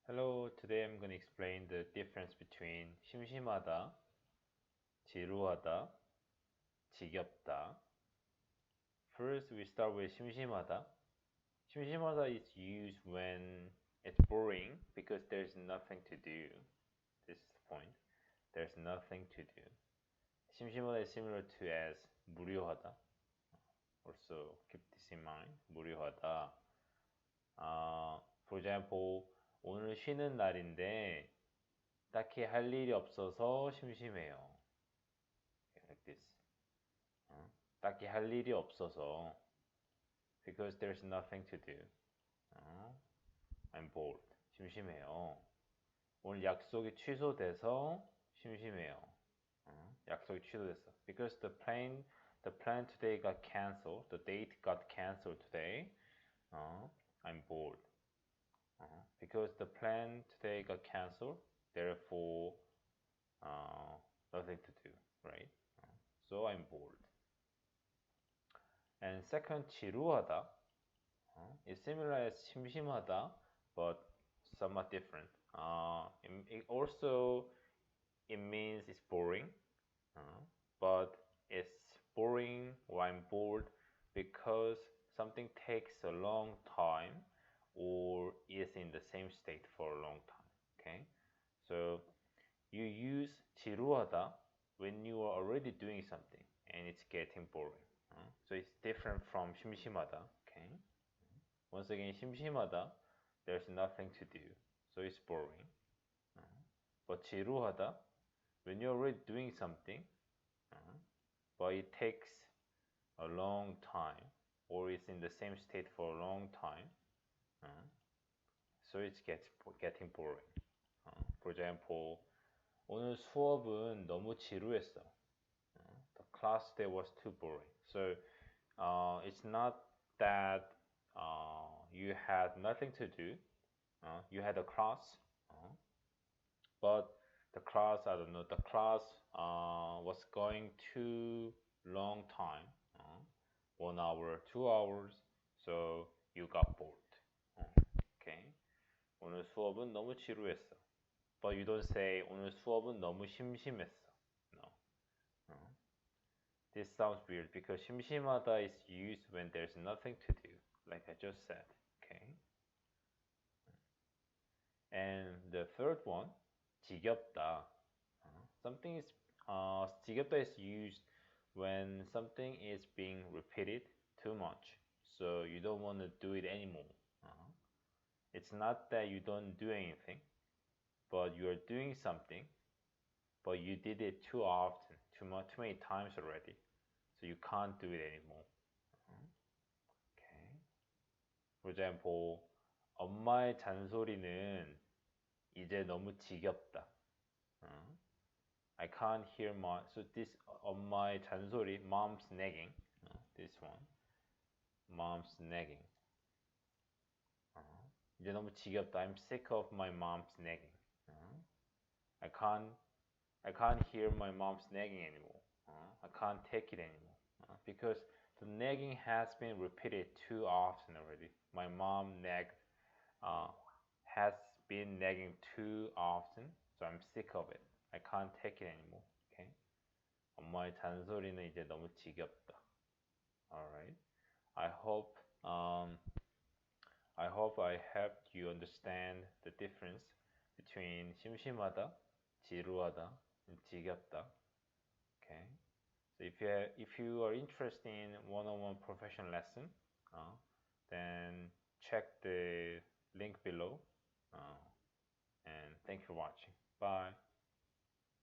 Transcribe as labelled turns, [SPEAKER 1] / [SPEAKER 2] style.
[SPEAKER 1] Hello, today I'm going to explain the difference between 심심하다, 지루하다, 지겹다. First, we start with 심심하다. 심심하다 is used when it's boring because there's nothing to do. This is the point. There's nothing to do. 심심하다 is similar to as 무료하다. Also, keep this in mind. 무료하다. For example, 오늘 쉬는 날인데 딱히 할 일이 없어서 심심해요. Like this. 딱히 할 일이 없어서 because there's nothing to do. I'm bored. 심심해요. 오늘 약속이 취소돼서 심심해요. 약속이 취소됐어. Because the plan today got canceled. The date got canceled today. I'm bored. Because the plan today got canceled, therefore nothing to do, right? So I'm bored. And second, 지루하다 is similar as 심심하다, but somewhat different. It means it's boring, but it's boring or I'm bored because something takes a long time or is in the same state for a long time. Okay, so you use 지루하다 when you are already doing something and it's getting boring. So it's different from 심심하다. Okay, once again, 심심하다, there's nothing to do, so it's boring. But 지루하다, when you're already doing something, but it takes a long time or it's in the same state for a long time. So it's getting boring. For example, 오늘 수업은 너무 지루했어. The class today was too boring. So it's not that you had nothing to do. You had a class, but the class, I don't know, the class was going too long time, 1 hour, 2 hours, so you got bored. Okay. 오늘 수업은 너무 지루했어. But you don't say 오늘 수업은 너무 심심했어. No. This sounds weird because 심심하다 is used when there's nothing to do, like I just said. Okay. And the third one, 지겹다. 지겹다 is used when something is being repeated too much, so you don't want to do it anymore. It's not that you don't do anything, but you are doing something, but you did it too often, too many times already, so you can't do it anymore. Okay. For example, 엄마의 잔소리는 이제 너무 지겹다. I can't hear so this 엄마의 잔소리, mom's nagging, this one, mom's nagging. 이제 너무 지겹다. I'm sick of my mom's nagging. I can't hear my mom's nagging anymore. I can't take it anymore because the nagging has been repeated too often already. My mom has been nagging too often, so I'm sick of it. I can't take it anymore. Okay. 엄마의 잔소리는 이제 너무 지겹다. Alright. I hope I helped you understand the difference between 심심하다, 지루하다, and 지겹다. Okay. So if you are interested in one-on-one professional lesson, then check the link below. And thank you for watching. Bye.